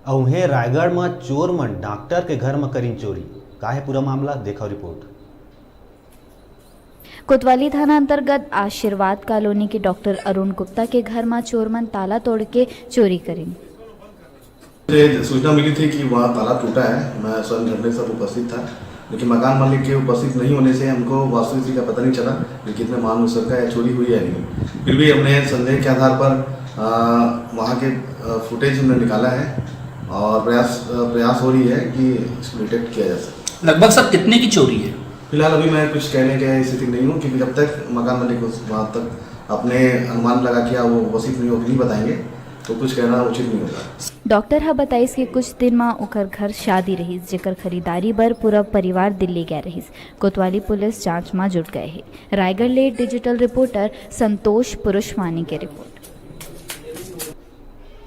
अउहे रायगढ़ में चोर मन डॉक्टर के घर में करीन चोरी। का है पूरा मामला, देखो रिपोर्ट। कोतवाली थाना अंतर्गत आशीर्वाद कॉलोनी के डॉक्टर अरुण गुप्ता के घर में चोर मन ताला तोड़ के चोरी करी। मुझे सूचना मिली थी कि वहाँ ताला टूटा है। मैं स्वयं घटना से उपस्थित था, लेकिन मकान मालिक के उपस्थित नहीं होने से हमको वास्तविक का पता नहीं चला कि कितने माल हो सकता है, चोरी हुई है नहीं। फिर भी हमने संदेह के आधार पर वहाँ के फुटेज हमने निकाला है और प्रयास हो रही है कि इसको डिटेक्ट किया जा सके। लगभग सर कितने की चोरी है? फिलहाल अभी मैं कुछ कहने के स्थिति नहीं हूँ, क्योंकि जब तक मकान मालिक वहाँ तक अपने अनुमान लगा किया वो वसीफ नहीं बताएंगे तो कुछ कहना उचित नहीं होगा। डॉक्टर हा बताइस कि कुछ दिन में ओकर घर शादी रहीस, जेकर खरीदारी बर पूरा परिवार दिल्ली गया रहीस। कोतवाली पुलिस जांच में जुट गए है। रायगढ़ ले डिजिटल रिपोर्टर संतोष पुरुषवानी के रिपोर्ट।